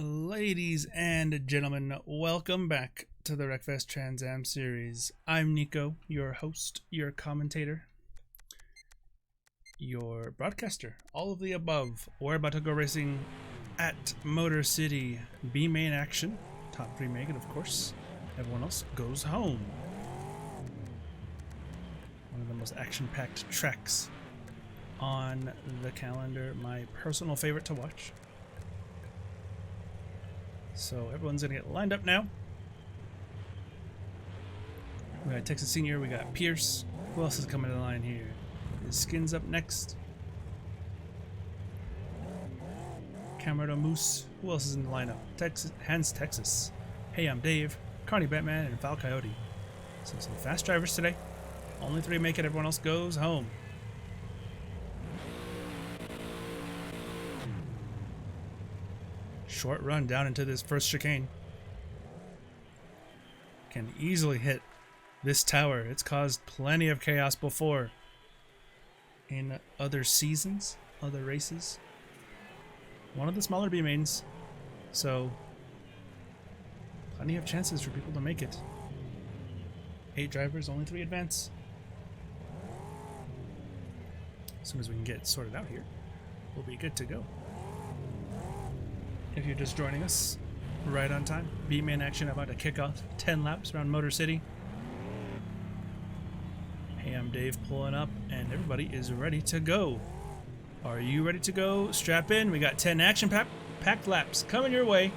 Ladies and gentlemen, welcome back to the Wreckfest Trans Am series. I'm Nico, your host, your commentator, your broadcaster, all of the above. We're about to go racing at Motor City. B main action, top 3 make it, of course. Everyone else goes home. One of the most action-packed tracks on the calendar. My personal favorite to watch. So everyone's gonna get lined up now. We got Texas Senior, we got Pierce. Who else is coming to the line here? Is Skins up next? Camarado Moose. Who else is in the lineup? Hans Texas. Hey, I'm Dave. Carney Batman and Val Coyote. So some fast drivers today. Only 3 make it, everyone else goes home. Short run down into this first chicane. Can easily hit this tower. It's caused plenty of chaos before in other seasons, other races. One of the smaller B mains, so plenty of chances for people to make it. 8 drivers, only 3 advance. As soon as we can get sorted out here, we'll be good to go. If you're just joining us, right on time. B-main action about to kick off 10 laps around Motor City. Hey, I'm Dave pulling up, and everybody is ready to go. Are you ready to go? Strap in. We got 10 action-packed laps coming your way.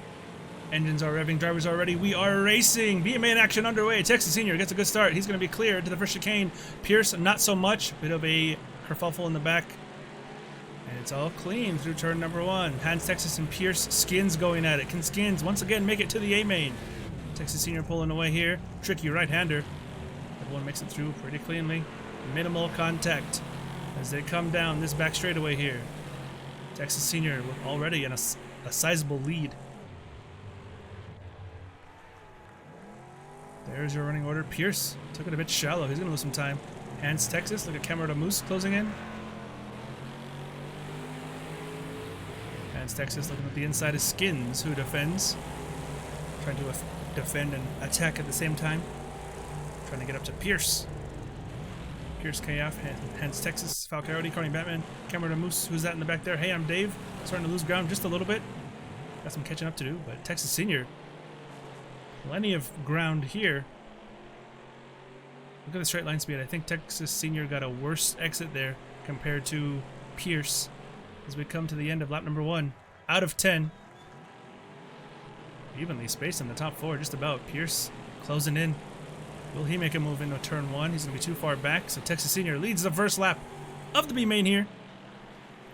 Engines are revving, drivers are ready. We are racing. B-main action underway. Texas Senior gets a good start. He's going to be cleared to the first chicane. Pierce, not so much. Bit of a kerfuffle in the back. And it's all clean through turn number 1. Hans Texas and Pierce, Skins going at it. Can Skins once again make it to the A main? Texas Senior pulling away here. Tricky right-hander. Everyone makes it through pretty cleanly. Minimal contact as they come down this back straightaway here. Texas Senior already in a sizable lead. There's your running order. Pierce took it a bit shallow. He's going to lose some time. Hans Texas, look at Camarado Moose closing in. Texas looking at the inside of Skins, who defends. Trying to defend and attack at the same time. Trying to get up to Pierce. Pierce KF, Hans Texas, Val Coyote, Carney Batman, Camarado Moose. Who's that in the back there? Hey, I'm Dave. Starting to lose ground just a little bit. Got some catching up to do, but Texas Senior. Plenty of ground here. Look at the straight line speed. I think Texas Senior got a worse exit there compared to Pierce. As we come to the end of lap number 1, out of 10. Evenly spaced in the top 4, just about. Pierce closing in. Will he make a move into turn 1? He's going to be too far back, so Texas Senior leads the first lap of the B main here.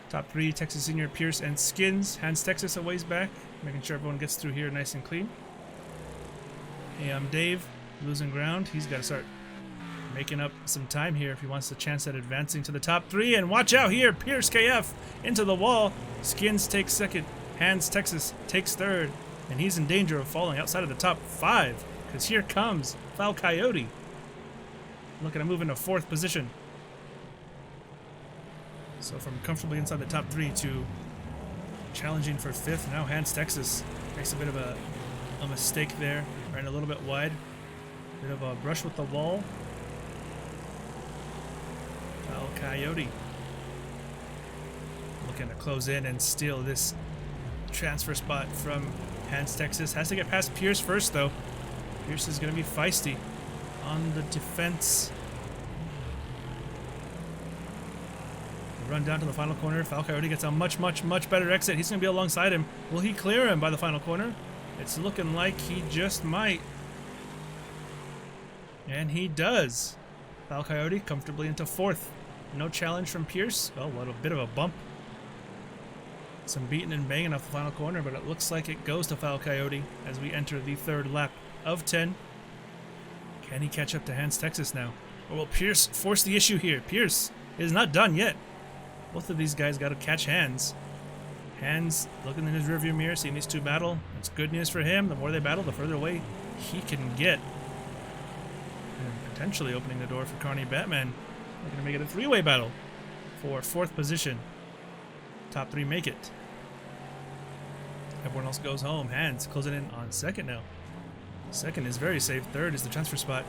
Top 3, Texas Senior, Pierce, and Skins. Hans Texas a ways back, making sure everyone gets through here nice and clean. Hey, I'm Dave, losing ground. He's got to start making up some time here if he wants the chance at advancing to the top 3. And watch out here, Pierce KF into the wall. Skins takes second. Hans Texas takes third. And he's in danger of falling outside of the top 5. Because here comes Val Coyote. Looking to move into 4th position. So from comfortably inside the top 3 to challenging for 5th. Now Hans Texas makes a bit of a mistake there. Ran a little bit wide. Bit of a brush with the wall. Val Coyote looking to close in and steal this transfer spot from Hans Texas. Has to get past Pierce first, though. Pierce is going to be feisty on the defense. Run down to the final corner. Val Coyote gets a much better exit. He's going to be alongside him. Will he clear him by the final corner? It's looking like he just might. And he does. Val Coyote comfortably into 4th. No challenge from Pierce. Oh, what a bit of a bump. Some beating and banging off the final corner, but it looks like it goes to Val Coyote as we enter the 3rd lap of 10. Can he catch up to Hans Texas now? Or will Pierce force the issue here? Pierce is not done yet. Both of these guys got to catch Hans. Hans looking in his rearview mirror, seeing these 2 battle. It's good news for him. The more they battle, the further away he can get. And potentially opening the door for Carney Batman. They're going to make it a 3-way battle for 4th position. Top 3 make it. Everyone else goes home. Hands closing in on second now. Second is very safe. Third is the transfer spot.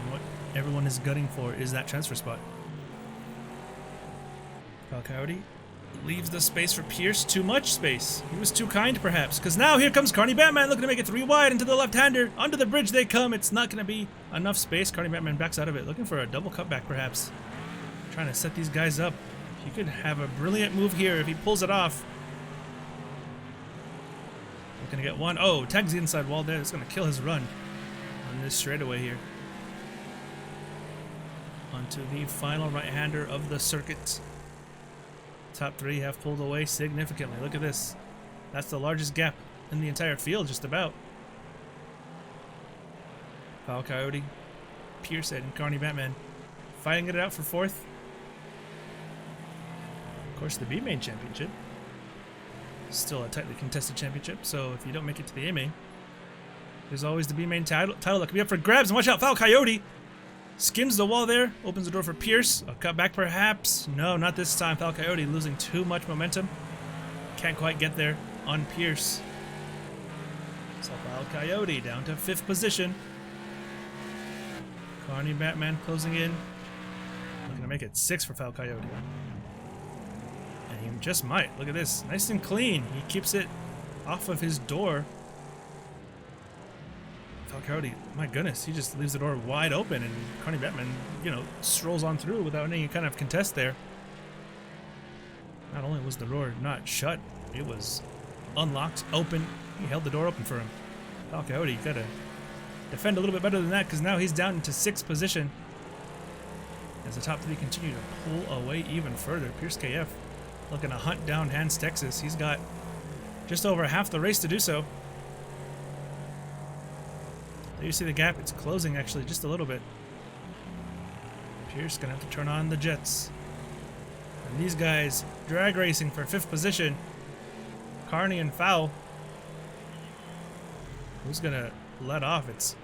And what everyone is gunning for is that transfer spot. Val Coyote leaves the space for Pierce. Too much space. He was too kind, perhaps. Because now here comes Carney Batman looking to make it 3 wide into the left-hander. Onto the bridge they come. It's not going to be enough space. Carney Batman backs out of it. Looking for a double cutback, perhaps. Trying to set these guys up. He could have a brilliant move here if he pulls it off. Looking to get one. Oh, tags the inside wall there. It's going to kill his run on this straightaway here. Onto the final right-hander of the circuit. Top 3 have pulled away significantly. Look at this. That's the largest gap in the entire field, just about. Val Coyote, Pierce, and Carney Batman fighting it out for 4th. Of course, the B-Main Championship. Still a tightly contested championship, so if you don't make it to the A-Main, there's always the B-Main title that could be up for grabs. And watch out, Val Coyote skims the wall there, opens the door for Pierce. A cutback perhaps. No, not this time. Val Coyote losing too much momentum. Can't quite get there on Pierce. So Val Coyote down to 5th position. Carney Batman closing in. Looking to make it 6 for Val Coyote. And he just might. Look at this. Nice and clean. He keeps it off of his door. Val Coyote, my goodness, he just leaves the door wide open, and Carney Batman, strolls on through without any kind of contest there. Not only was the door not shut, it was unlocked, open. He held the door open for him. Val Coyote gotta defend a little bit better than that, because now he's down into 6th position as the top 3 continue to pull away even further. Pierce KF looking to hunt down Hans Texas. He's got just over half the race to do so. There you see the gap. It's closing actually just a little bit. Pierce gonna have to turn on the jets. And these guys drag racing for 5th position. Carney and Foul. Who's gonna let off? It's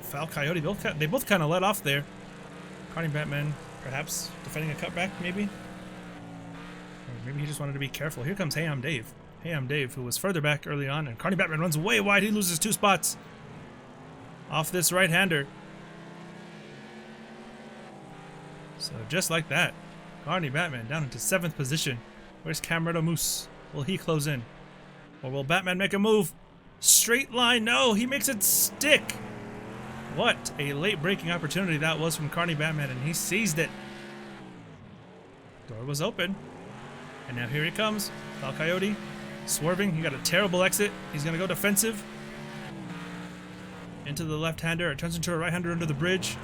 Val Coyote. They both kind of let off there. Carney Batman perhaps defending a cutback maybe. Or maybe he just wanted to be careful. Here comes Hey I'm Dave. Hey I'm Dave, who was further back early on, and Carney Batman runs way wide. He loses 2 spots off this right-hander. So just like that, Carney Batman down into 7th position. Where's Cameretto Moose? Will he close in? Or will Batman make a move? Straight line, no, he makes it stick. What a late breaking opportunity that was from Carney Batman, and he seized it. Door was open, and now here he comes. Val Coyote swerving, he got a terrible exit. He's gonna go defensive. Into the left-hander, it turns into a right-hander under the bridge.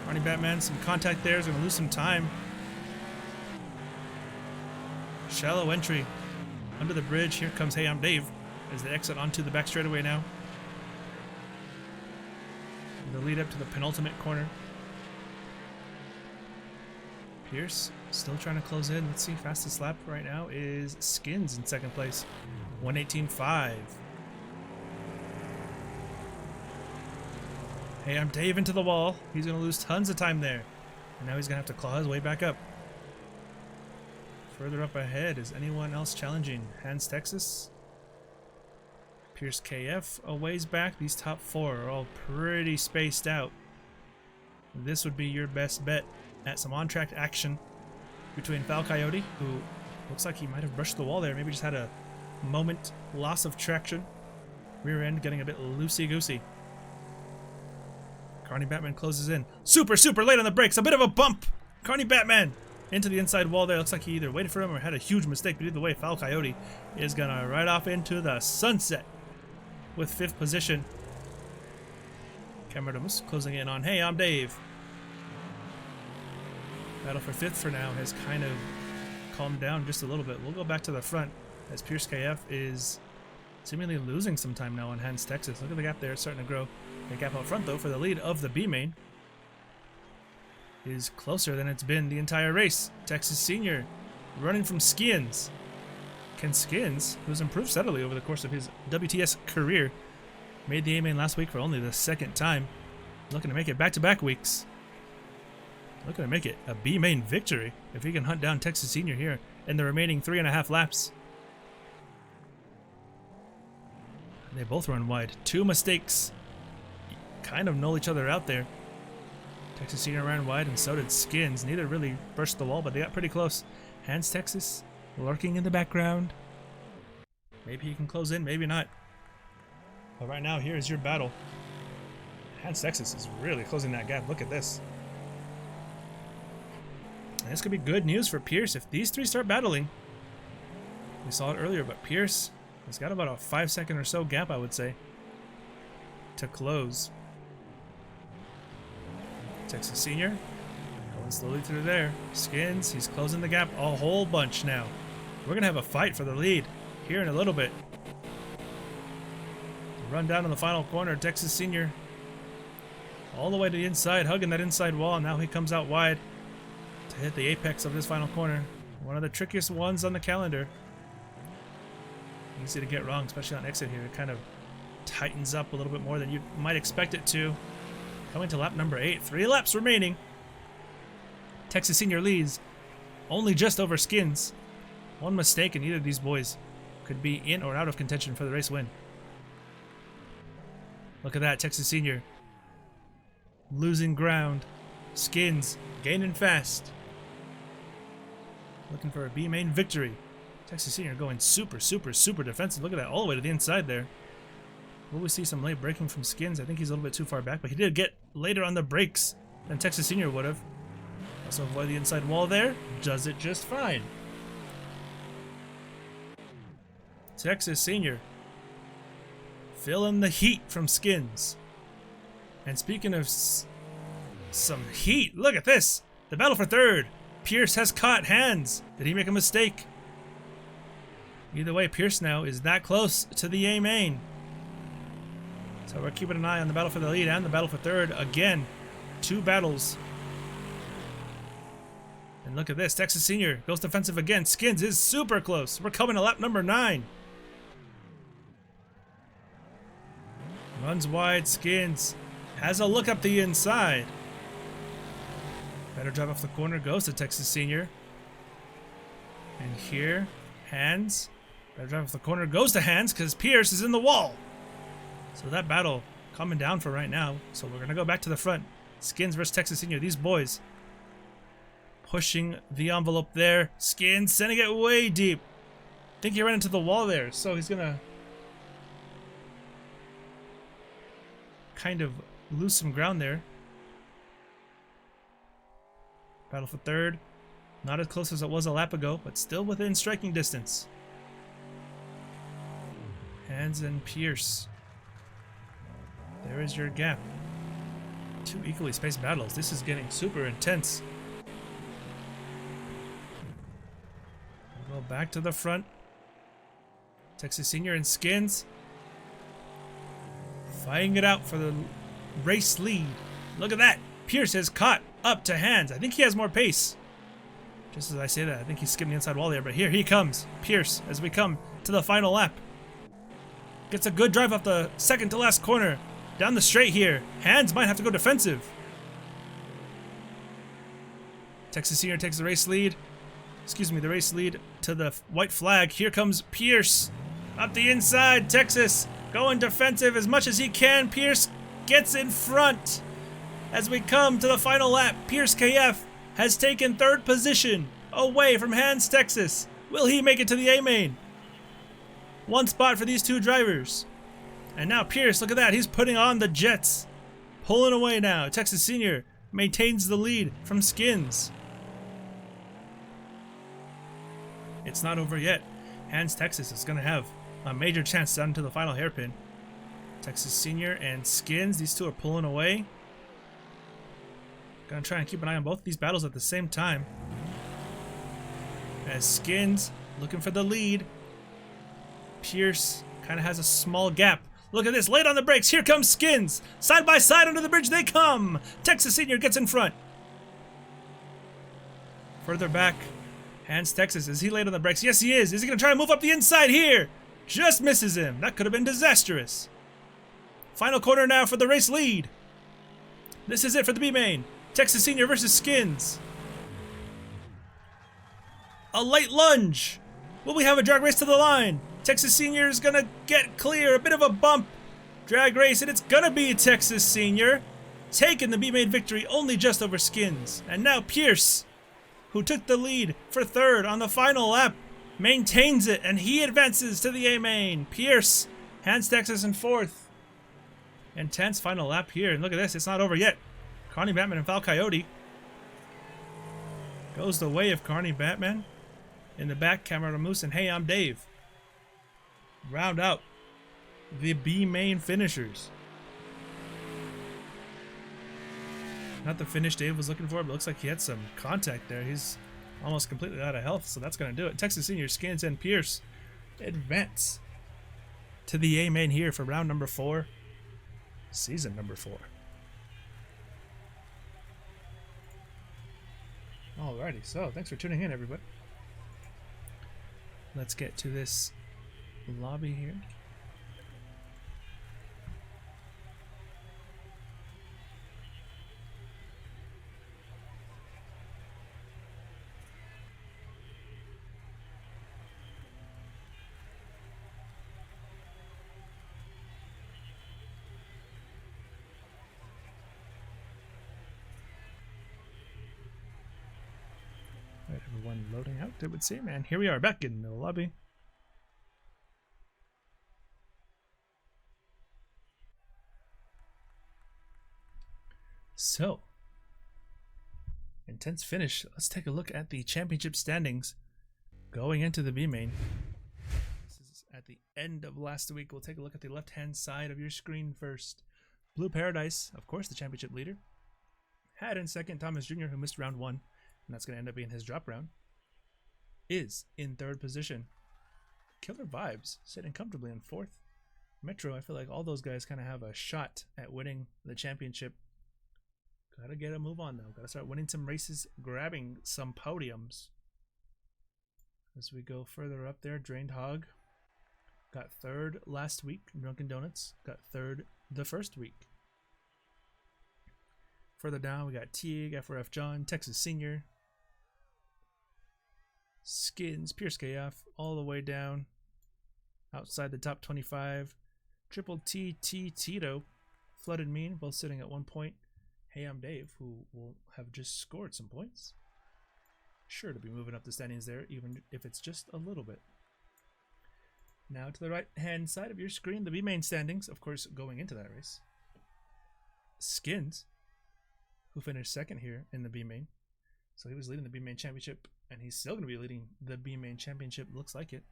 Carney Batman, some contact there, is going to lose some time. Shallow entry under the bridge. Here comes Hey I'm Dave as they exit onto the back straightaway now. The lead up to the penultimate corner. Pierce still trying to close in. Let's see, fastest lap right now is Skins in 2nd place. 1:18.5. Hey I'm Dave into the wall. He's going to lose tons of time there. And now he's going to have to claw his way back up. Further up ahead, is anyone else challenging? Hans Texas? Pierce KF a ways back. These top 4 are all pretty spaced out. This would be your best bet at some on-track action between Val Coyote, who looks like he might have brushed the wall there. Maybe just had a moment loss of traction. Rear end getting a bit loosey-goosey. Carney Batman closes in. Super late on the brakes. A bit of a bump. Carney Batman into the inside wall there. Looks like he either waited for him or had a huge mistake. But either way, Val Coyote is going to ride off into the sunset with 5th position. Cameretto Moose closing in on Hey I'm Dave. Battle for 5th for now has kind of calmed down just a little bit. We'll go back to the front as Pierce KF is seemingly losing some time now on Hans Texas. Look at the gap there. It's starting to grow. The gap out front, though, for the lead of the B-Main is closer than it's been the entire race. Texas Senior running from Skins. Can Skins, who's improved steadily over the course of his WTS career, made the A-Main last week for only the 2nd time, looking to make it back-to-back weeks. Looking to make it a B-Main victory if he can hunt down Texas Senior here in the remaining 3.5 laps. They both run wide. Two mistakes kind of null each other out there. Texas Senior ran wide and so did Skins. Neither really burst the wall, but they got pretty close. Hans Texas lurking in the background. Maybe he can close in, maybe not. But right now, here is your battle. Hans Texas is really closing that gap. Look at this. And this could be good news for Pierce if these three start battling. We saw it earlier, but Pierce has got about a 5-second or so gap, I would say, to close. Texas Senior going slowly through there. Skins, he's closing the gap a whole bunch now. We're going to have a fight for the lead here in a little bit. Run down in the final corner. Texas Senior all the way to the inside, hugging that inside wall. Now he comes out wide to hit the apex of this final corner. One of the trickiest ones on the calendar. Easy to get wrong, especially on exit here. It kind of tightens up a little bit more than you might expect it to. Coming to lap number 8. 3 laps remaining. Texas Senior leads only just over Skins. One mistake and either of these boys could be in or out of contention for the race win. Look at that, Texas Senior losing ground. Skins gaining fast. Looking for a B main victory. Texas Senior going super defensive. Look at that, all the way to the inside there. Will we see some late braking from Skins? I think he's a little bit too far back, but he did get later on the brakes than Texas Senior would have. Also avoid the inside wall there. Does it just fine. Texas Senior feeling the heat from Skins. And speaking of some heat, look at this. The battle for third. Pierce has caught Hans. Did he make a mistake? Either way, Pierce now is that close to the A main. So we're keeping an eye on the battle for the lead and the battle for third. Again, 2 battles. And look at this. Texas Senior goes defensive again. Skins is super close. We're coming to lap number 9. Runs wide. Skins has a look up the inside. Better drive off the corner goes to Texas Senior. And here, Hans. Better drive off the corner goes to Hans because Pierce is in the wall. So that battle coming down for right now. So we're going to go back to the front. Skins versus Texas Senior. These boys pushing the envelope there. Skins sending it way deep. I think he ran into the wall there. So he's going to kind of lose some ground there. Battle for third. Not as close as it was a lap ago, but still within striking distance. Hans and Pierce. There is your gap. 2 equally spaced battles. This is getting super intense. We'll go back to the front. Texas Senior and Skins fighting it out for the race lead. Look at that. Pierce has caught up to Hans. I think he has more pace. Just as I say that, I think he's skipping the inside wall there. But here he comes. Pierce, as we come to the final lap. Gets a good drive off the second to last corner. Down the straight here. Hans might have to go defensive. Texas Senior takes the race lead. Excuse me, the race lead to the white flag. Here comes Pierce. Up the inside. Texas going defensive as much as he can. Pierce gets in front. As we come to the final lap, Pierce KF has taken 3rd position away from Hans Texas. Will he make it to the A main? 1 spot for these 2 drivers. And now Pierce, look at that. He's putting on the jets. Pulling away now. Texas Senior maintains the lead from Skins. It's not over yet. Hans Texas is going to have a major chance down to the final hairpin. Texas Senior and Skins, these 2 are pulling away. Gonna try and keep an eye on both of these battles at the same time. As Skins looking for the lead. Pierce kind of has a small gap. Look at this, late on the brakes. Here comes Skins. Side by side under the bridge they come. Texas Senior gets in front. Further back, Hans Texas. Is he late on the brakes? Yes, he is. Is he going to try and move up the inside here? Just misses him. That could have been disastrous. Final corner now for the race lead. This is it for the B main. Texas Senior versus Skins. A late lunge. Will we have a drag race to the line? Texas Senior is gonna get clear. A bit of a bump. Drag race, and it's gonna be Texas Senior taking the B main victory only just over Skins. And now Pierce, who took the lead for third on the final lap, maintains it, and he advances to the A main. Pierce hands Texas in fourth. Intense final lap here, and look at this, it's not over yet. Carney Batman and Val Coyote goes the way of Carney Batman. In the back, Camera Moose and Hey, I'm Dave round out the B main finishers. Not the finish Dave was looking for, but looks like he had some contact there. He's almost completely out of health, so that's going to do it. Texas Senior, Skins, and Pierce advance to the A main here for round number 4, season number 4. Alrighty, so thanks for tuning in, everybody. Let's get to this lobby here. Right, everyone loading out, it would seem, and here we are back in the lobby. So, intense finish. Let's take a look at the championship standings going into the B main. This is at the end of last week. We'll take a look at the left-hand side of your screen first. Blue Paradise, of course, the championship leader. Had in second Thomas Jr., who missed round 1, and that's going to end up being his drop round, is in third position. Killer Vibes sitting comfortably in fourth. Metro, I feel like all those guys kind of have a shot at winning the championship. Gotta get a move on though. Gotta start winning some races, grabbing some podiums. As we go further up there, Drained Hog got third last week. Drunken Donuts got third the first week. Further down, we got Teague, FRF John, Texas Senior, Skins, Pierce KF, all the way down outside the top 25. Triple T Tito, Flooded Mean, both sitting at 1 point. Hey, I'm Dave, who will have just scored some points. Sure to be moving up the standings there, even if it's just a little bit. Now to the right-hand side of your screen, the B-main standings, of course, going into that race. Skins, who finished second here in the B-main. So he was leading the B-main championship, and he's still going to be leading the B-main championship, looks like it.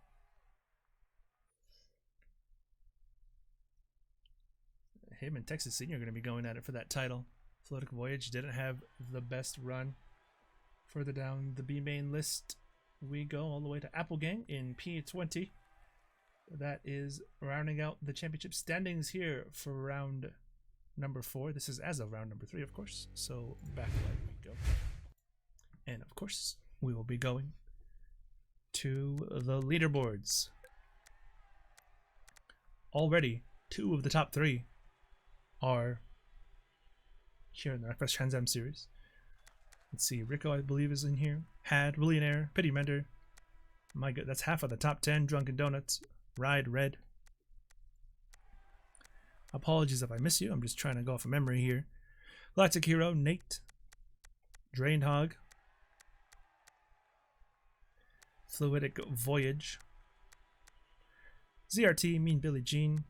Him and Texas Senior are going to be going at it for that title. Floatic Voyage didn't have the best run. Further down the B main list, we go all the way to Apple Gang in P20. That is rounding out the championship standings here for round number 4. This is as of round number 3, of course. So back we go. And of course, we will be going to the leaderboards. Already, 2 of the top 3 are here in the Wreckfest Trans Am series. Let's see, Rico, I believe, is in here. Had, Willionaire, Pity Mender. My god, that's half of the top 10. Drunken Donuts, Ride Red. Apologies if I miss you. I'm just trying to go off of memory here. Lactic Hero, Nate. Drained Hog. Fluidic Voyage. ZRT, Mean Billie Jean.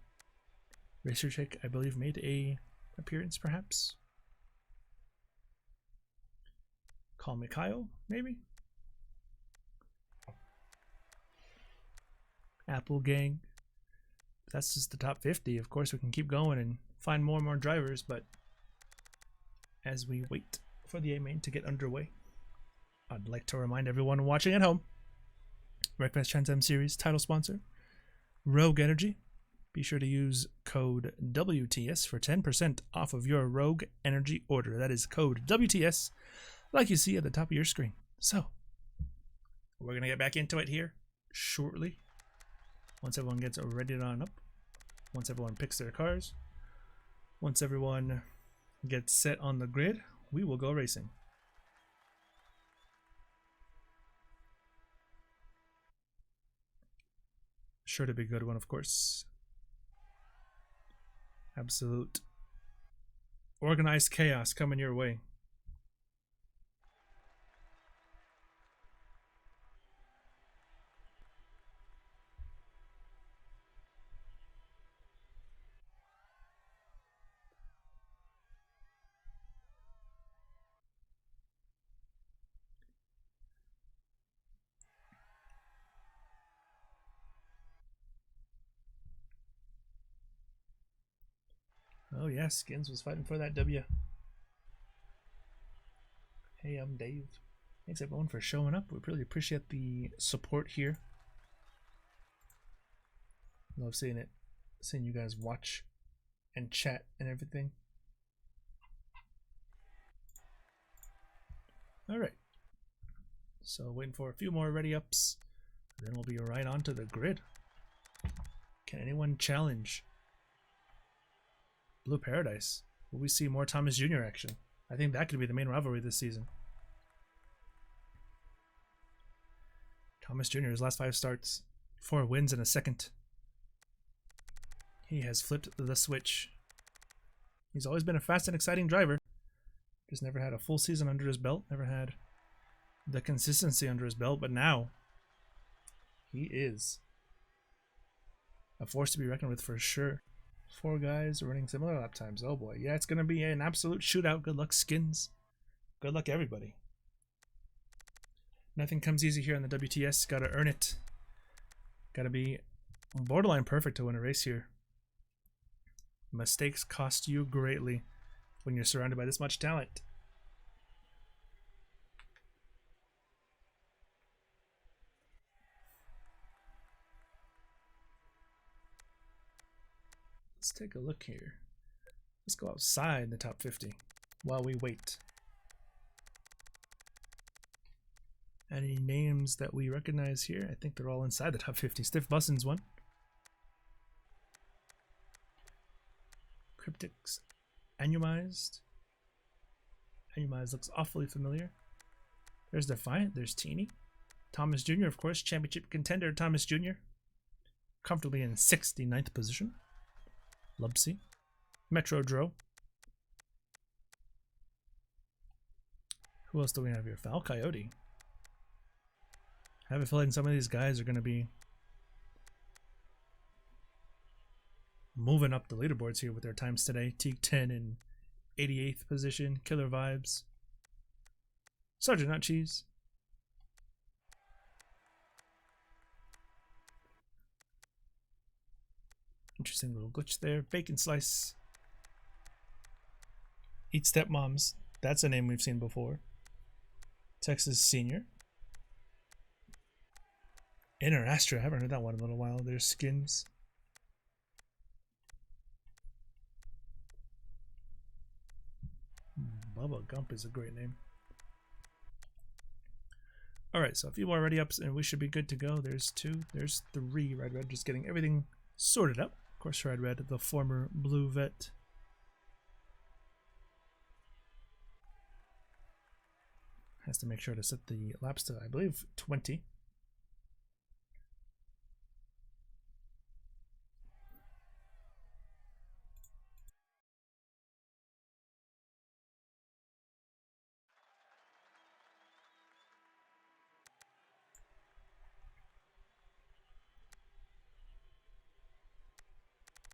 Racer Chick, I believe, made a appearance, perhaps. Call Me Kyle, maybe? Apple Gang. That's just the top 50. Of course, we can keep going and find more and more drivers, but as we wait for the A-Main to get underway, I'd like to remind everyone watching at home, Wreckfest Trans Am Series title sponsor, Rogue Energy. Be sure to use code WTS for 10% off of your Rogue Energy order. That is code WTS, like you see at the top of your screen. So, we're going to get back into it here shortly. Once everyone gets ready to on up. Once everyone picks their cars. Once everyone gets set on the grid, we will go racing. Sure to be a good one, of course. Absolute organized chaos coming your way. Oh yeah, Skins was fighting for that W. Hey, I'm Dave. Thanks everyone for showing up. We really appreciate the support here. Love seeing it, seeing you guys watch and chat and everything. All right. So waiting for a few more ready ups, then we'll be right onto the grid. Can anyone challenge Blue Paradise? Will we see more Thomas Jr. action? I think that could be the main rivalry this season. Thomas Jr.'s last 5 starts, 4 wins and a second. He has flipped the switch. He's always been a fast and exciting driver. Just never had a full season under his belt, never had the consistency under his belt, but now he is a force to be reckoned with for sure. 4 guys running similar lap times. Oh boy, yeah, it's going to be an absolute shootout. Good luck, Skins. Good luck, everybody. Nothing comes easy here on the WTS. Got to earn it. Got to be borderline perfect to win a race here. Mistakes cost you greatly when you're surrounded by this much talent. Let's take a look here. Let's go outside the top 50 while we wait. Any names that we recognize here? I think they're all inside the top 50. Stiff Bussin's one. Cryptics. Anumized. Anumized looks awfully familiar. There's Defiant. There's Teeny. Thomas Jr., of course. Championship contender Thomas Jr. Comfortably in 69th position. Lubsy. Metro Dro. Who else do we have here? Foul Coyote. I have a feeling some of these guys are going to be moving up the leaderboards here with their times today. Teague 10 in 88th position. Killer Vibes. Sergeant Nut Cheese. Interesting little glitch there. Bacon Slice. Eat Stepmoms. That's a name we've seen before. Texas Senior. Inner Astra. I haven't heard that one in a little while. There's Skins. Bubba Gump is a great name. Alright, so a few more ready ups and we should be good to go. There's 2. There's 3. Red, just getting everything sorted up. Of course, Red, the former Blue Vet. Has to make sure to set the laps to, I believe, 20.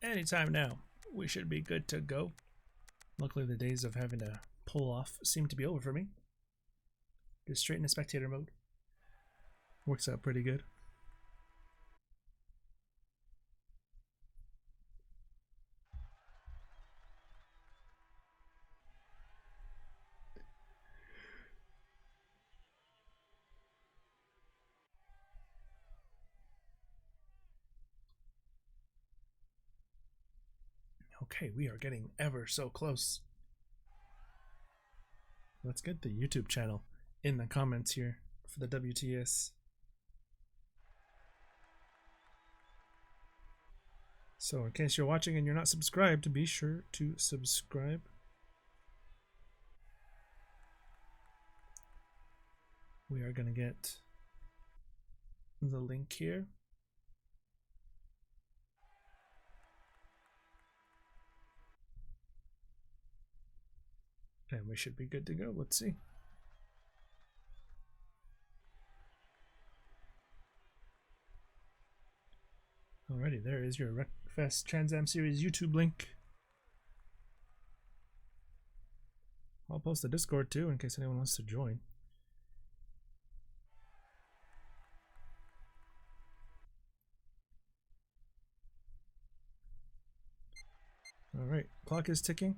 Anytime now, we should be good to go. Luckily, the days of having to pull off seem to be over for me. Just straight into spectator mode. Works out pretty good. Okay, we are getting ever so close. Let's get the YouTube channel in the comments here for the WTS. So in case you're watching and you're not subscribed, be sure to subscribe. We are going to get the link here. And we should be good to go. Let's see. Alrighty, there is your Wreckfest Trans Am Series YouTube link. I'll post the Discord too in case anyone wants to join. Alright, clock is ticking.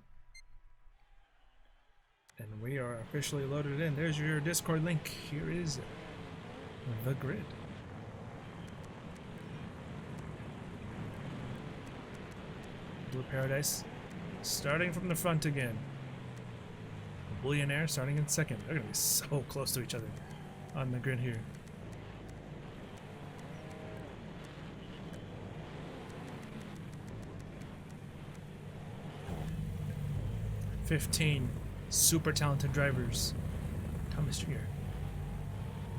And we are officially loaded in. There's your Discord link. Here is the grid. Blue Paradise starting from the front again. Billionaire starting in second. They're going to be so close to each other on the grid here. Super talented drivers. Thomas Jr.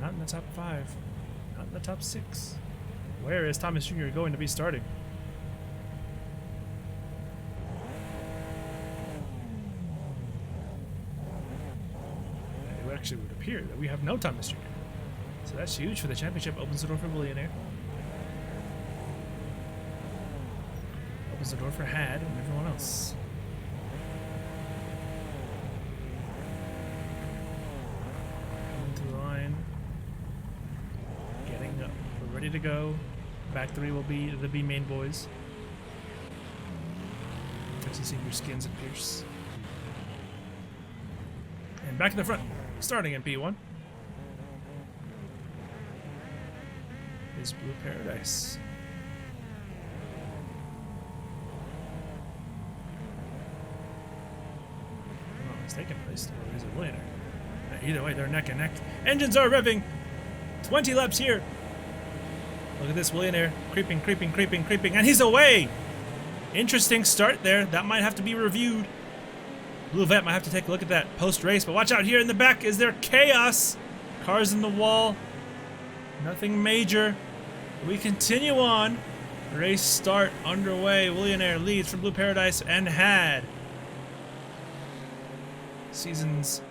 Not in the top 5. Not in the top 6. Where is Thomas Jr. going to be starting? It actually would appear that we have no Thomas Jr. So that's huge for the championship. Opens the door for Billionaire. Opens the door for Had and everyone else. Ready to go. Back 3 will be the B main boys. Texas Senior Skins and Pierce. And back in the front, starting in P1, is Blue Paradise. Oh, it's taking place. Or is it later? Either way, they're neck and neck. Engines are revving. 20 laps here. Look at this Billionaire. Creeping, creeping, creeping, creeping. And he's away! Interesting start there. That might have to be reviewed. Blue Vet might have to take a look at that post-race. But watch out here in the back. Is there chaos? Cars in the wall. Nothing major. We continue on. Race start underway. Billionaire leads from Blue Paradise and Had. Seasons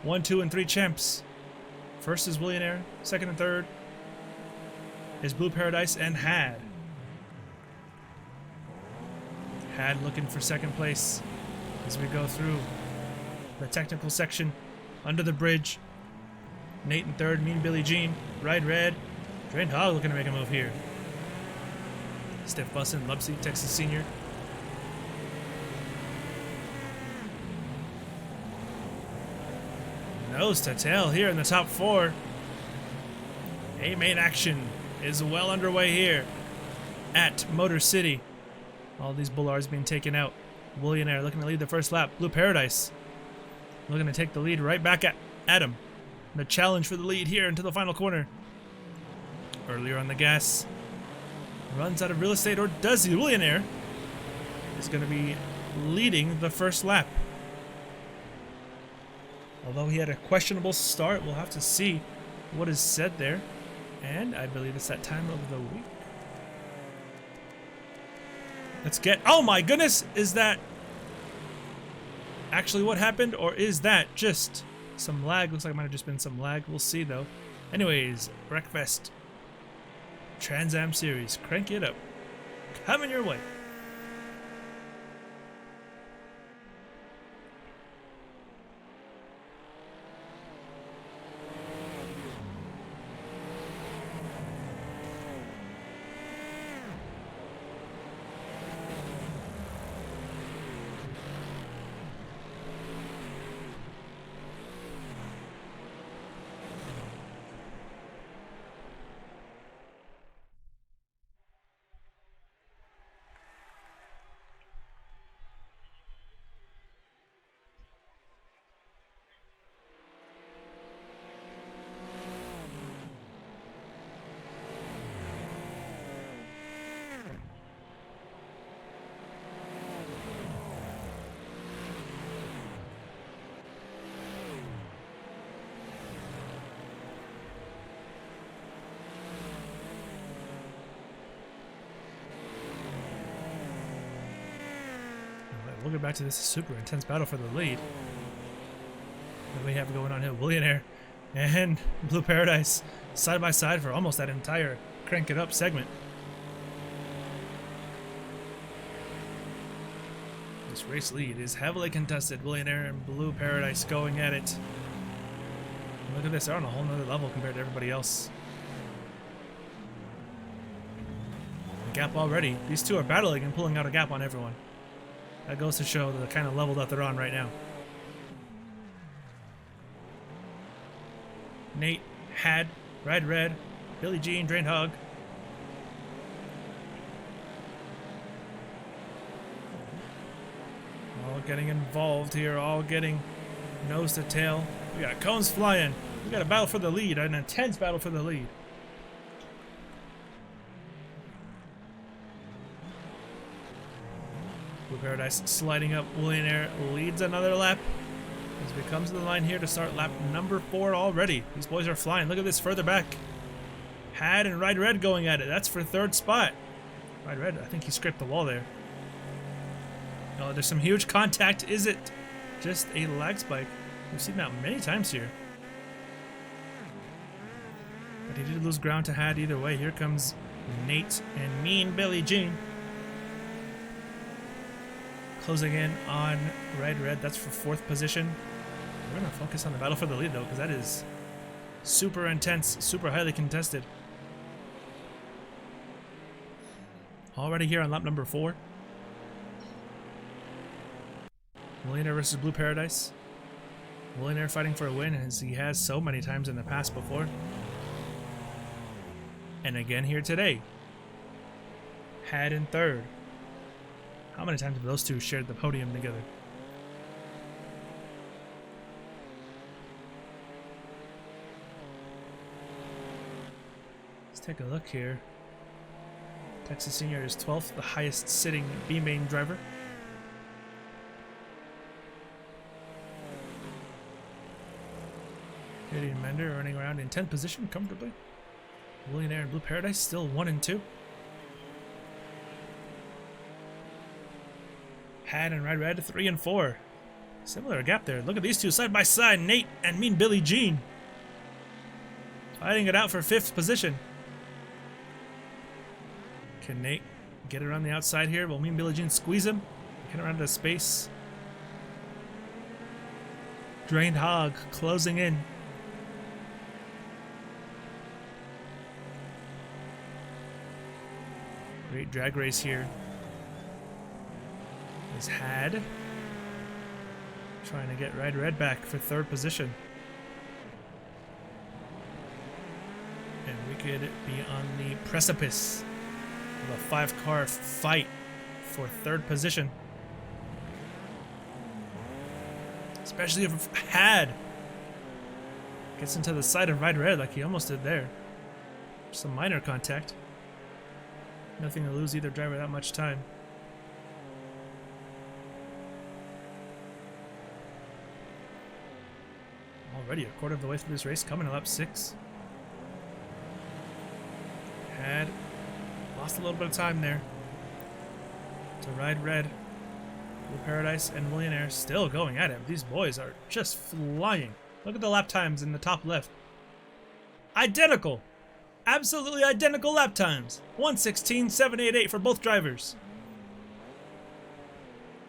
1, 2, and 3 champs. First is Billionaire. Second and third is Blue Paradise and Had. Had looking for second place as we go through the technical section under the bridge. Nate in third, Mean Billy Jean, Ride Red, Drained Hog looking to make a move here. Stiff Bussin', Lubsy, Texas Senior. Nose to tail here in the top 4. A-main action is well underway here at Motor City. All these bullards being taken out. Billionaire looking to lead the first lap. Blue Paradise looking to take the lead right back at Adam. The challenge for the lead here into the final corner. Earlier on the gas. Runs out of real estate, or does he? Billionaire is going to be leading the first lap. Although he had a questionable start, we'll have to see what is said there. And I believe it's that time of the week. Let's get... Oh my goodness! Is that actually what happened? Or is that just some lag? Looks like it might have just been some lag. We'll see though. Anyways, Wreckfest Trans Am Series. Crank it up. Coming your way. We'll get back to this super intense battle for the lead. we have going on here? Billionaire and Blue Paradise side by side for almost that entire crank it up segment. This race lead is heavily contested. Billionaire and Blue Paradise going at it. Look at this, they're on a whole nother level compared to everybody else. The gap already. These two are battling and pulling out a gap on everyone. That goes to show the kind of level that they're on right now. Nate, Had, Red Red, Billie Jean, Drained Hog. All getting involved here, all getting nose to tail. We got cones flying. We got a battle for the lead, an intense battle for the lead. Blue Paradise sliding up. Billionaire leads another lap as we come to the line here to start lap number 4 already. These boys are flying. Look at this further back. Had and Ride Red going at it. That's for 3rd spot. Ride Red, I think he scraped the wall there. Oh, there's some huge contact. Is it just a lag spike? We've seen that many times here. But he did lose ground to Had either way. Here comes Nate and Mean Billie Jean. Closing in on Red Red. That's for 4th position. We're going to focus on the battle for the lead though, because that is super intense, super highly contested. Already here on lap number 4. Millionaire versus Blue Paradise. Millionaire fighting for a win as he has so many times in the past before. And again here today. Had in 3rd. How many times have those two shared the podium together? Let's take a look here. Texas Senior is 12th, the highest sitting B-main driver. Gideon Mender running around in 10th position comfortably. Millionaire and Blue Paradise still 1 and 2. Had and Red Red 3 and 4. Similar gap there. Look at these two side by side. Nate and Mean Billie Jean fighting it out for 5th position. Can Nate get around the outside here? Will Mean Billie Jean squeeze him? Get around the space. Drained Hog closing in. Great drag race here. Is Had trying to get Red Red back for 3rd position. And we could be on the precipice of a 5-car fight for 3rd position. Especially if Had gets into the side of Red Red like he almost did there. Some minor contact. Nothing to lose either driver that much time. Already a quarter of the way through this race, coming to lap 6. Had lost a little bit of time there to Ride Red. Blue Paradise and Millionaire still going at him. These boys are just flying. Look at the lap times in the top left. Identical! Absolutely identical lap times. 1:16.788 for both drivers.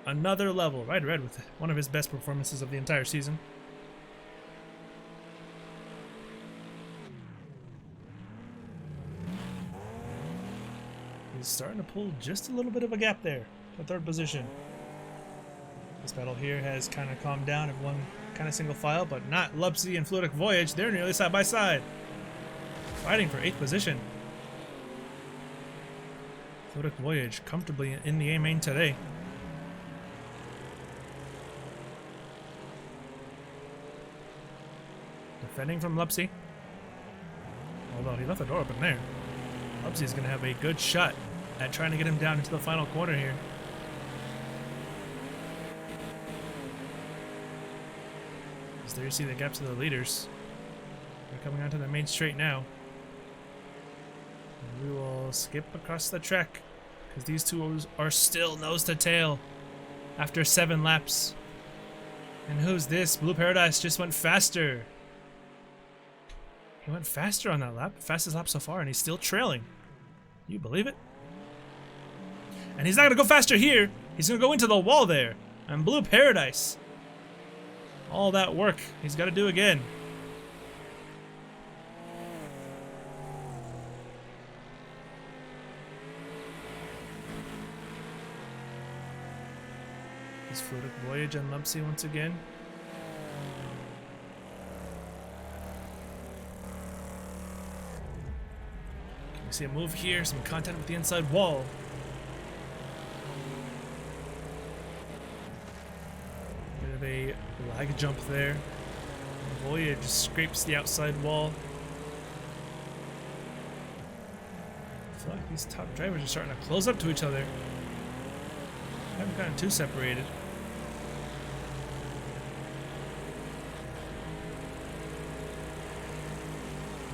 Another level. Ride Red with one of his best performances of the entire season. He's starting to pull just a little bit of a gap there to 3rd position. This battle here has kind of calmed down of one kind of single file, but not Lupsy and Fluidic Voyage. They're nearly side by side. Fighting for 8th position. Fluidic Voyage comfortably in the A main today. Defending from Lupsy. Although he left the door open there. Lupsy is going to have a good shot at trying to get him down into the final corner here. As there you see the gaps of the leaders. They're coming onto the main straight now. And we will skip across the track because these two are still nose to tail after 7 laps. And who's this? Blue Paradise just went faster. He went faster on that lap. Fastest lap so far, and he's still trailing. You believe it? And he's not going to go faster here. He's going to go into the wall there. And Blue Paradise. All that work he's got to do again. His Fluidic Voyage on Lumpsy once again. Can we see a move here? Some contact with the inside wall. Bit of a lag jump there. Voyage scrapes the outside wall. I feel like these top drivers are starting to close up to each other. Haven't gotten too separated.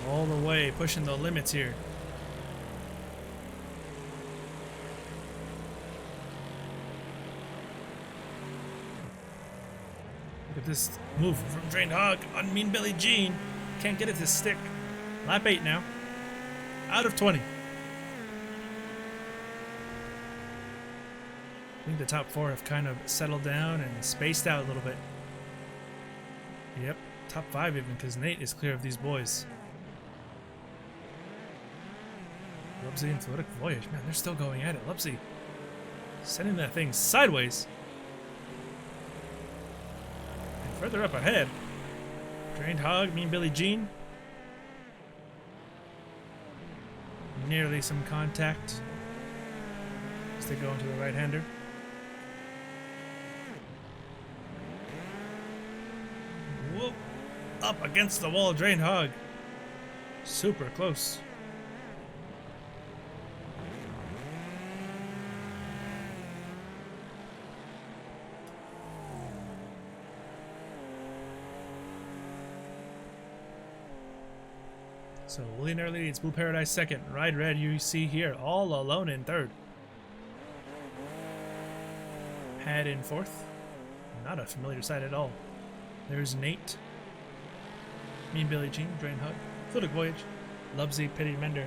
All the way, pushing the limits here. Look at this move from Drained Hog on Mean Billy Jean. Can't get it to stick. Lap 8 now. Out of 20. I think the top 4 have kind of settled down and spaced out a little bit. Yep, top 5 even, because Nate is clear of these boys. Lubsy and Fluidic Voyage. Man, they're still going at it. Lubsy sending that thing sideways. And further up ahead, Drained Hog, Mean Billy Jean. Nearly some contact as they go into the right-hander. Whoop! Up against the wall, Drained Hog. Super close. So Willionaire leads, Blue Paradise second, Ride Red you see here, all alone in third. Had in fourth, not a familiar sight at all. There's Nate, Mean Billy Jean, Drain Hug, Fluidic Voyage, Lubsy, Pity Mender.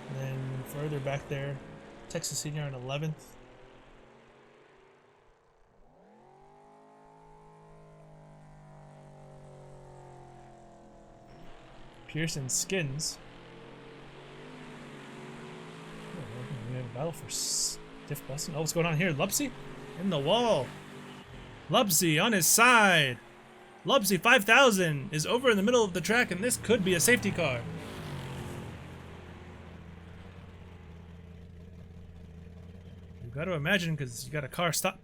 And then further back there, Texas Senior in 11th. Pearson Skins. Oh, we have a battle for Stiff Busting. Oh, what's going on here? Lubsy in the wall. Lubsy on his side. Lubsy 5000 is over in the middle of the track, and this could be a safety car. You've got to imagine, because you got a car stop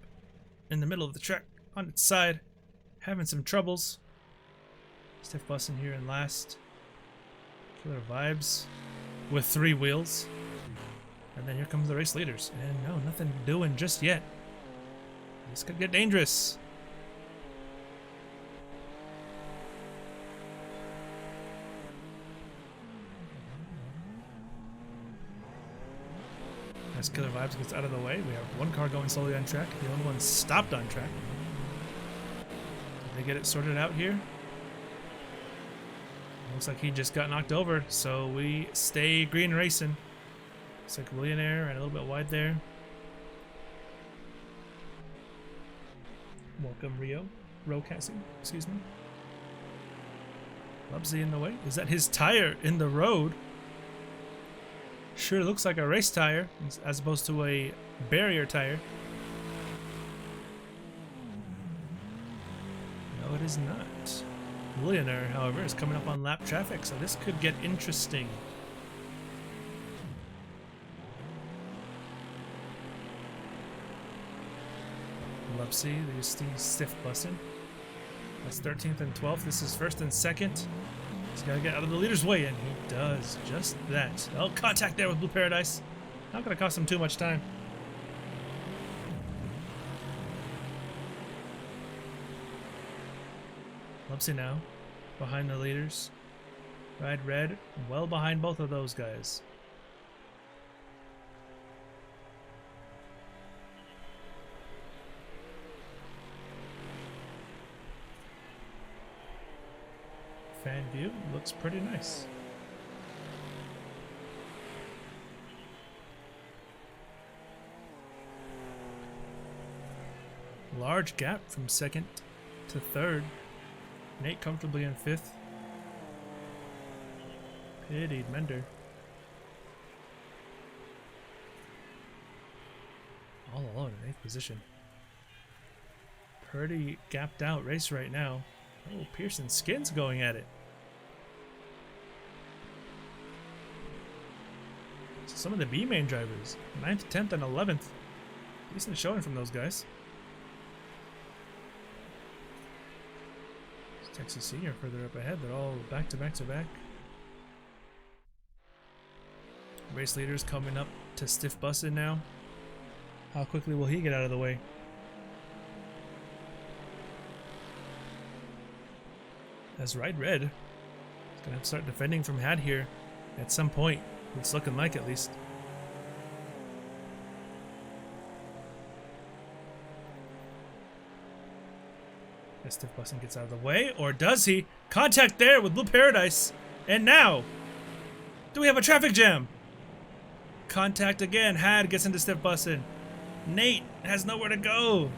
in the middle of the track on its side, having some troubles. Stiff Busting here in last. Killer Vibes with 3 wheels. And then here comes the race leaders. And no, nothing doing just yet. This could get dangerous. As Killer Vibes gets out of the way, we have one car going slowly on track. The only one stopped on track. Did they get it sorted out here? Looks like he just got knocked over, so we stay green racing. Looks like Willionaire and a little bit wide there. Welcome Rio. Rocassie, excuse me. Lubsy in the way. Is that his tire in the road? Sure looks like a race tire as opposed to a barrier tire. No, it is not. Willionaire, however, is coming up on lap traffic, so this could get interesting. Lubsy, there's the Stiff Bustin'. That's 13th and 12th. This is first and second. He's got to get out of the leader's way, and he does just that. Oh, contact there with Blue Paradise. Not going to cost him too much time. Lubsy now, behind the leaders. Ride Red, well behind both of those guys. fan view looks pretty nice. Large gap from second to third. Nate comfortably in fifth. Pitied Mender. All alone in eighth position. Pretty gapped out race right now. Oh, Pearson Skins going at it. So some of the B main drivers, 9th, 10th, and 11th. Decent showing from those guys. Texas Senior further up ahead. They're all back to back to back. Race leaders coming up to stiff busted now. How quickly will he get out of the way? As Ride Red is gonna have to start defending from Had here at some point. It's looking like, at least. Stiff Bussin gets out of the way, or does he? Contact there with Blue Paradise, and now do we have a traffic jam? Contact again. Had gets into Stiff Bussin. Nate has nowhere to go.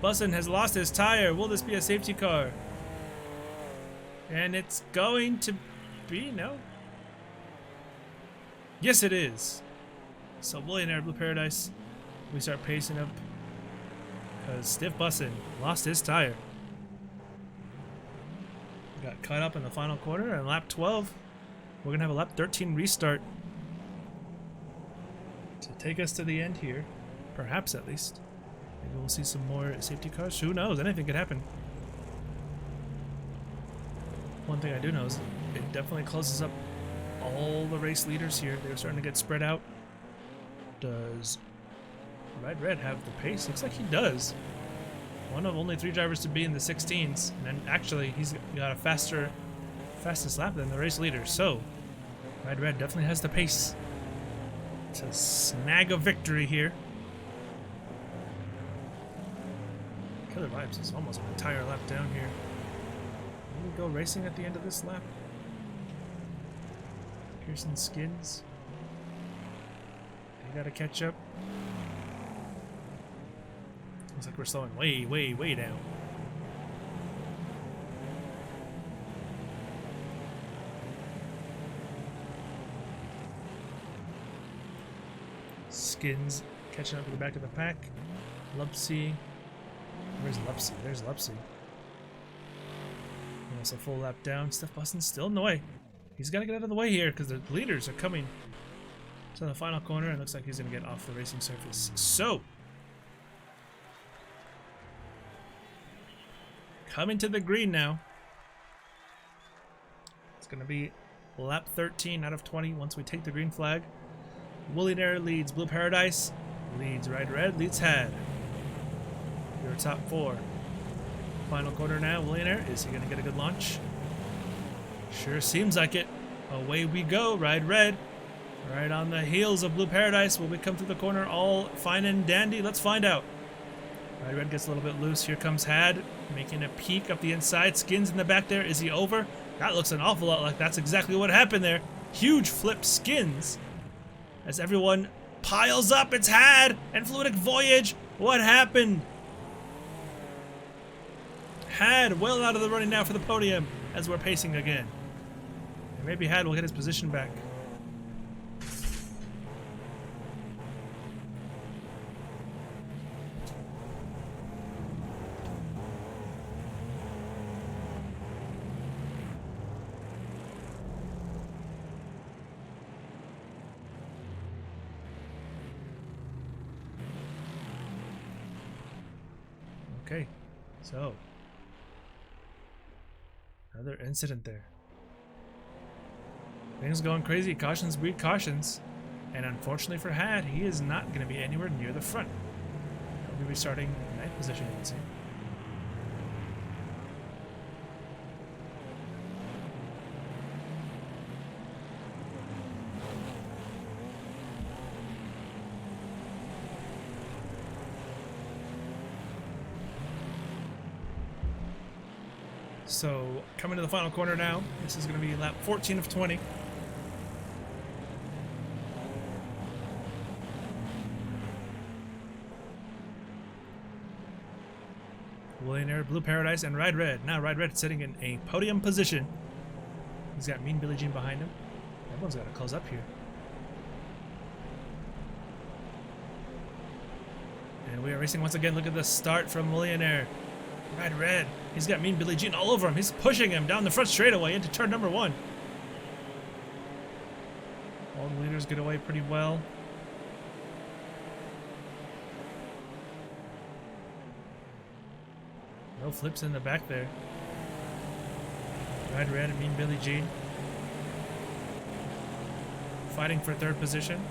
Bussin has lost his tire. Will this be a safety car? And it's going to be no. Yes, it is. So Millionaire Blue Paradise, we start pacing up. Because Stiff Bussin lost his tire. Got caught up in the final corner, and lap 12, we're going to have a lap 13 restart to take us to the end here. Perhaps, at least. Maybe we'll see some more safety cars. Who knows? Anything could happen. One thing I do know is it definitely closes up all the race leaders here. They're starting to get spread out. Does Ride Red have the pace? Looks like he does. One of only 3 drivers to be in the 16s, and then actually he's got a fastest lap than the race leader. So Ride Red definitely has the pace to snag a victory here. Killer Vibes is almost an entire lap down here. Will we go racing at the end of this lap? Pearson Skins. They gotta catch up. Looks like we're slowing way down. Skins catching up to the back of the pack. Lupsy. Where's Lupsy? There's Lupsy. Almost a full lap down. Stiff Bussin's still in the way. He's got to get out of the way here because the leaders are coming to the final corner, and looks like he's going to get off the racing surface. So, coming to the green now. It's going to be lap 13 out of 20 once we take the green flag. Willionaire leads Blue Paradise, leads Ride Red, leads Had. Your top 4. Final corner now, Willionaire. Is he going to get a good launch? Sure seems like it. Away we go, Ride Red. Right on the heels of Blue Paradise. Will we come through the corner all fine and dandy? Let's find out. Ride Red gets a little bit loose. Here comes Had, making a peek up the inside. Skins in the back there. Is he over? That looks an awful lot like that's exactly what happened there. Huge flip Skins. As everyone piles up, it's Had and Fluidic Voyage. What happened? Had well out of the running now for the podium as we're pacing again. And maybe Had will get his position back. Okay, so another incident there. Things going crazy. Cautions breed cautions. And unfortunately for Had, he is not going to be anywhere near the front. He'll be restarting in 9th position, you can see. So coming to the final corner now. This is going to be lap 14 of 20. Millionaire, Blue Paradise, and Ride Red. Now Ride Red sitting in a podium position. He's got Mean Billie Jean behind him. Everyone's got to close up here. And we are racing once again. Look at the start from Millionaire. Ride Red. He's got Mean Billie Jean all over him. He's pushing him down the front straightaway into turn number 1. All the leaders get away pretty well. No flips in the back there. Ride Red and Mean Billie Jean fighting for 3rd position.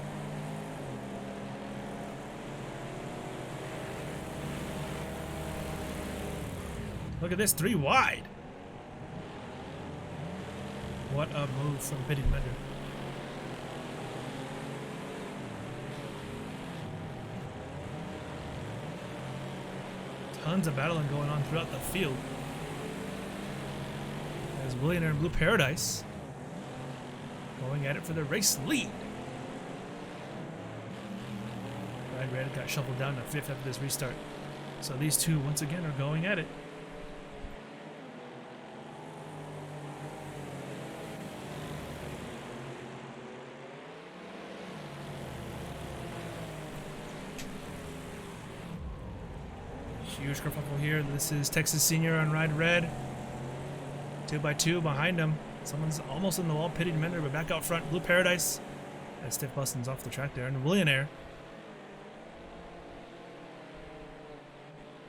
Look at this, 3 wide. What a move from Pitted Mender. Tons of battling going on throughout the field. There's Millionaire and Blue Paradise going at it for the race lead. Ride Red got shuffled down to 5th after this restart. So these two once again are going at it. Huge kerfuffle here. This is Texas Senior on Ride Red. 2x2 behind him. Someone's almost in the wall. Pitted Mender, but back out front. Blue Paradise. As Stiff Bustin's off the track there. And Millionaire.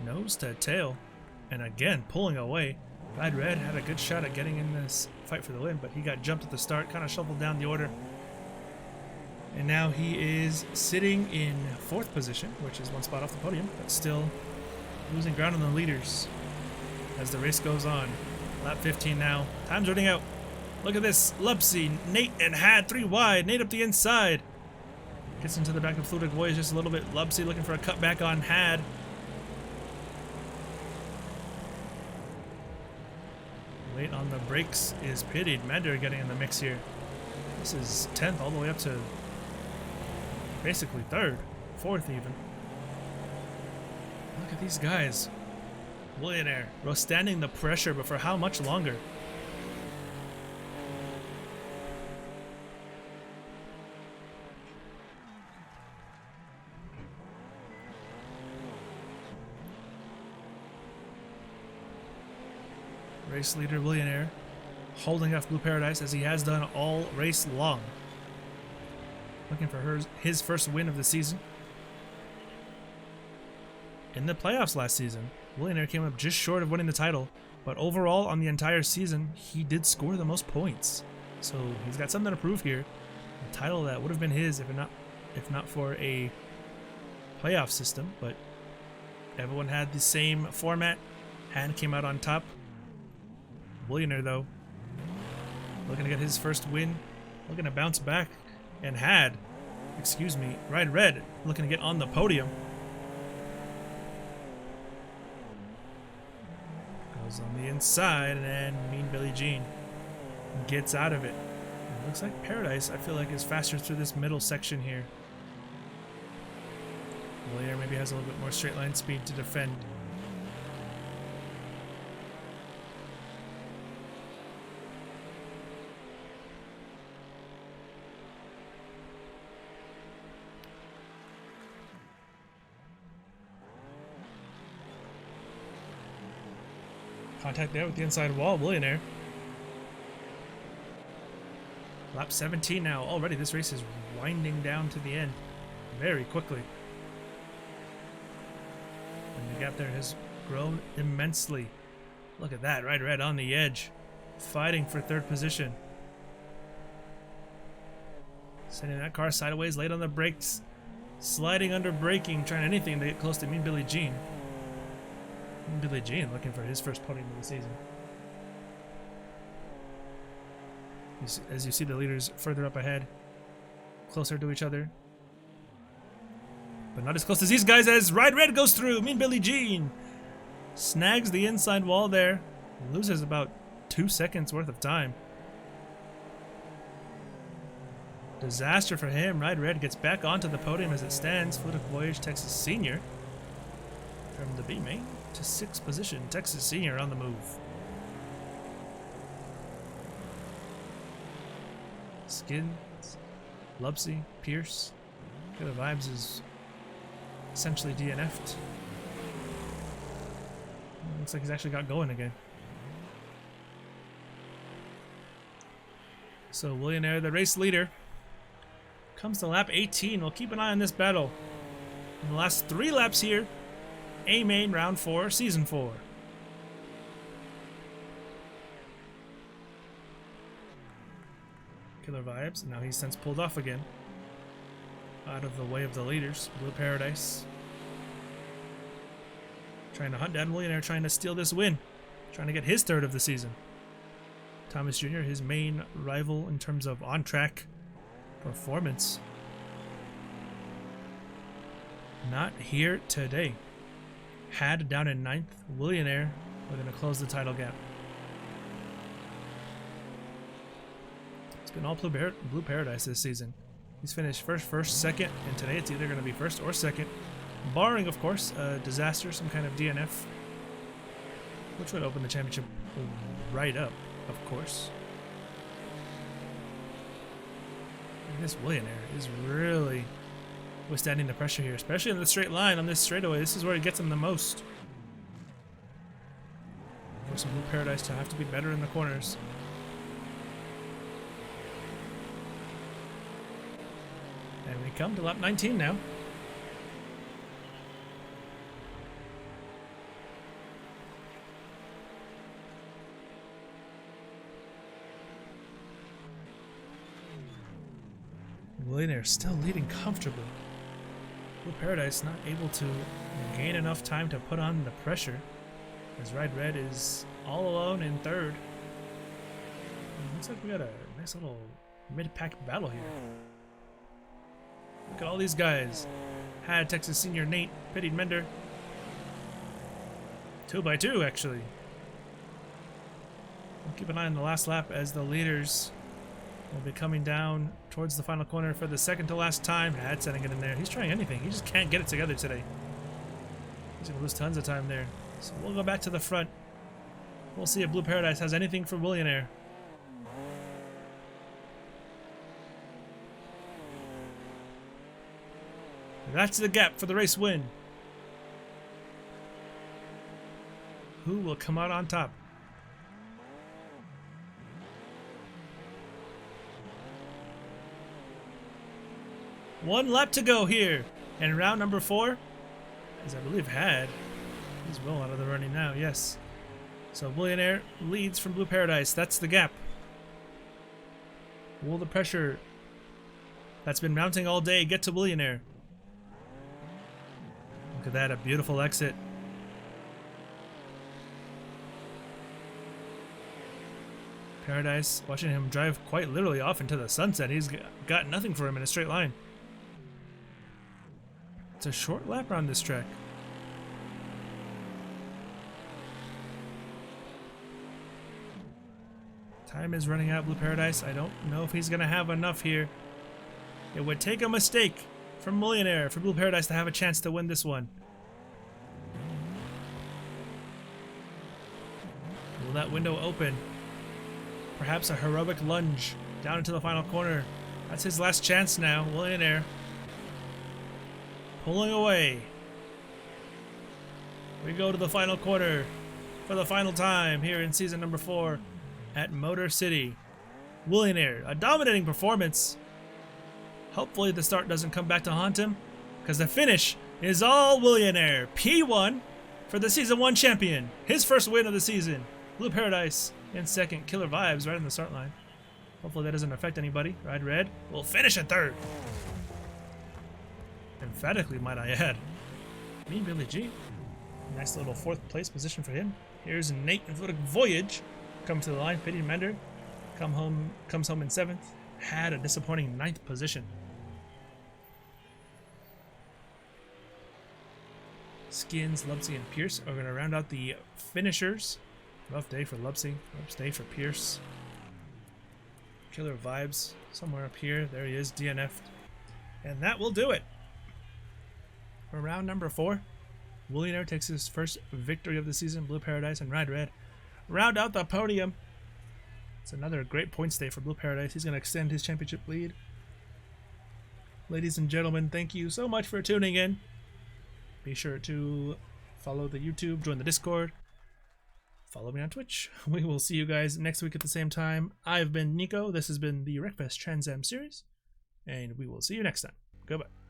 Nose to tail. And again, pulling away. Ride Red had a good shot at getting in this fight for the win, but he got jumped at the start. Kind of shuffled down the order. And now he is sitting in 4th position, which is 1 spot off the podium, but still losing ground on the leaders as the race goes on. Lap 15 now. Time's running out. Look at this. Lupsy, Nate, and Had 3 wide. Nate up the inside. Gets into the back of Fluidic Voyage just a little bit. Lupsy looking for a cutback on Had. Late on the brakes is Pitted Mender getting in the mix here. This is 10th all the way up to basically 3rd, 4th even. Look at these guys. Millionaire withstanding the pressure, but for how much longer? Race leader Millionaire holding off Blue Paradise as he has done all race long. Looking for his first win of the season. In the playoffs last season, Millionaire came up just short of winning the title, but overall on the entire season, he did score the most points. So he's got something to prove here. A title that would have been his if not for a playoff system, but everyone had the same format. Hand came out on top. Millionaire though, looking to get his first win, looking to bounce back, and Ride Red looking to get on the podium. Goes on the inside, and Mean Billie Jean gets out of it. It looks like Paradise, I feel like, is faster through this middle section here. Millionaire maybe has a little bit more straight line speed to defend. Contact there with the inside wall, Millionaire. Lap 17 now. Already this race is winding down to the end very quickly. And the gap there has grown immensely. Look at that, Ride Red on the edge, fighting for 3rd position. Sending that car sideways, late on the brakes, sliding under braking, trying anything to get close to Mean Billie Jean. Billie Jean looking for his first podium of the season. As you see the leaders further up ahead, closer to each other. But not as close as these guys as Ride Red goes through. Mean Billie Jean snags the inside wall there. Loses about 2 seconds worth of time. Disaster for him. Ride Red gets back onto the podium as it stands. Flutic Voyage, Texas Senior. From the B main to 6th position. Texas Senior on the move. Skins, Lubsy, Pierce. Killer Vibes is essentially DNF'd. Looks like he's actually got going again. So Willionaire, the race leader, comes to lap 18. We'll keep an eye on this battle. In the last 3 laps here, A main, round 4, season 4. Killer Vibes. Now he's since pulled off again. Out of the way of the leaders. Blue Paradise. Trying to hunt down Willionaire, trying to steal this win. Trying to get his 3rd of the season. Thomas Jr., his main rival in terms of on-track performance. Not here today. Had down in 9th. Willionaire, we're going to close the title gap. It's been all Blue Paradise this season. He's finished first, second, and today it's either going to be 1st or 2nd. Barring, of course, a disaster, some kind of DNF, which would open the championship right up, of course. And this Willionaire is really withstanding the pressure here, especially in the straight line on this straightaway. This is where it gets him the most. For some Blue Paradise to have to be better in the corners. And we come to lap 19 now. Willionaire still leading comfortably. Blue Paradise not able to gain enough time to put on the pressure, as Ride Red is all alone in 3rd. Looks like we got a nice little mid-pack battle here. Look at all these guys. Had Texas Senior Nate, Pitied Mender. 2x2 actually. We'll keep an eye on the last lap as the leaders will be coming down towards the final corner for the 2nd to last time. Had setting it in there. He's trying anything. He just can't get it together today. He's going to lose tons of time there. So we'll go back to the front. We'll see if Blue Paradise has anything for Willionaire. That's the gap for the race win. Who will come out on top? One lap to go here. And round number 4, as I believe Had, he's well out of the running now, yes. So Willionaire leads from Blue Paradise. That's the gap. Will the pressure that's been mounting all day get to Willionaire? Look at that, a beautiful exit. Paradise, watching him drive quite literally off into the sunset. He's got nothing for him in a straight line. It's a short lap around this track. Time is running out, Blue Paradise. I don't know if he's going to have enough here. It would take a mistake from Willionaire for Blue Paradise to have a chance to win this one. Will that window open? Perhaps a heroic lunge down into the final corner. That's his last chance now. Willionaire pulling away. We go to the final corner for the final time here in season number 4 at Motor City. Willionaire, a dominating performance. Hopefully the start doesn't come back to haunt him, because the finish is all Willionaire. P1 for the season 1 champion. His first win of the season. Blue Paradise in 2nd. Killer Vibes right on the start line. Hopefully that doesn't affect anybody. Ride Red will finish at 3rd. Emphatically, might I add. Me, Billy G. Nice little 4th place position for him. Here's Nate and Flutic Voyage. Come to the line. Pitied Mender comes home in 7th. Had a disappointing 9th position. Skins, Lubsy, and Pierce are going to round out the finishers Rough day for Lubsy. Rough day for Pierce. Killer vibes. Somewhere up here. There he is, DNF'd. And that will do it. For round number 4. Willionaire takes his first victory of the season. Blue Paradise and Ride Red round out the podium. It's another great points day for Blue Paradise. He's going to extend his championship lead. Ladies and gentlemen, thank you so much for tuning in. Be sure to follow the YouTube, join the Discord, follow me on Twitch. We will see you guys next week at the same time. I've been Nico. This has been the Wreckfest Trans Am series, and we will see you next time. Goodbye.